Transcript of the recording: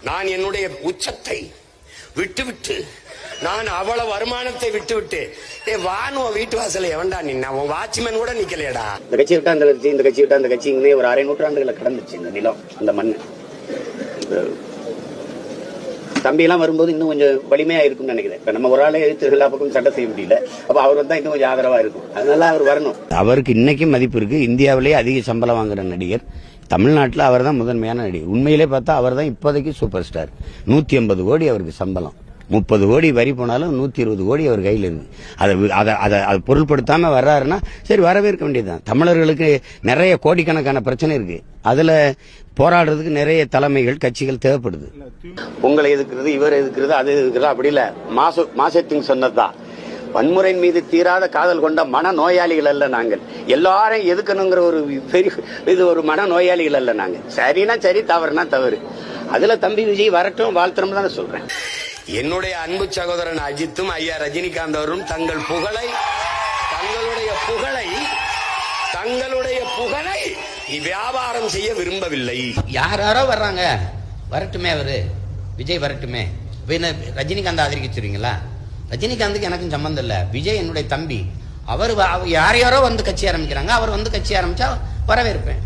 நான் என்னுடைய உச்சத்தை விட்டுவிட்டு நான் அவ்வளவு வருமானத்தை விட்டுவிட்டு வானுவ வீட்டு வாசல எவன்டா நின்னா உன் வாட்ச்மேன் கூட நிக்கலையடா. இந்த கட்சி விட்டா இந்த கட்சி, இந்த கட்சி விட்டா இந்த கட்சி, இங்கே ஒரு அரை நூற்றாண்டுகளை கடந்துச்சு இந்த நிலம், அந்த மண். தம்பியெல்லாம் வரும்போது இன்னும் கொஞ்சம் வலிமையா இருக்கும்னு நினைக்கிறேன். இப்ப நம்ம ஒரு ஆளே எதிர்த்து எல்லா பக்கமும் சட்டை செய்ய முடியல. அப்ப அவர் வந்தா இன்னும் கொஞ்சம் ஆதரவா இருக்கும். அதனால அவர் வரணும். அவருக்கு இன்னைக்கும் மதிப்பு இருக்கு. இந்தியாவிலேயே அதிக சம்பளம் வாங்குற நடிகர் தமிழ்நாட்டில் அவர் தான் முதன்மையான நடிகர். உண்மையிலே பார்த்தா அவர் தான் இப்போதைக்கு சூப்பர் ஸ்டார். 150 கோடி அவருக்கு சம்பளம், 30 கோடி வரி போனாலும் 120 கோடி அவர் கையில் இருக்கு. அதை பொருள்படுத்தாம வர்றாருன்னா சரி, வரவேற்க வேண்டியதுதான். தமிழர்களுக்கு நிறைய கோடிக்கணக்கான பிரச்சனை இருக்கு. அதுல போராடுறதுக்கு நிறைய தலைமைகள் கட்சிகள் தேவைப்படுது. உங்களை எதுக்குறது, இவர் எதுக்குறது, அது எதுக்குறது அப்படி இல்ல. மாசத்திங் சொன்னதுதான், வன்முறையின் மீது தீராத காதல் கொண்ட மன நோயாளிகள் அல்ல நாங்கள். எல்லாரும் எதுக்கணுங்கிற ஒரு பெரிய இது ஒரு மன நோயாளிகள் அல்ல நாங்கள். சரினா சரி, தவறுனா தவறு. அதுல தம்பி விஜய் வரட்டும், வாழ்த்தணும் தான் சொல்றேன். என்னுடைய அன்பு சகோதரன் அஜித்தும் ஐயா ரஜினிகாந்த் அவரும் தங்களுடைய புகழை வியாபாரம் செய்ய விரும்பவில்லை. யாரோ வர்றாங்க, வரட்டுமே, அவரு விஜய் வரட்டுமே. ரஜினிகாந்த் ஆதரிச்சுருவீங்களா? ரஜினிகாந்துக்கு எனக்கும் சம்பந்தம் இல்ல. விஜய் என்னுடைய தம்பி. அவர் யாரையாரோ வந்து கட்சி ஆரம்பிக்கிறாங்க, அவர் வந்து கட்சி ஆரம்பிச்சா வரவேற்பேன்.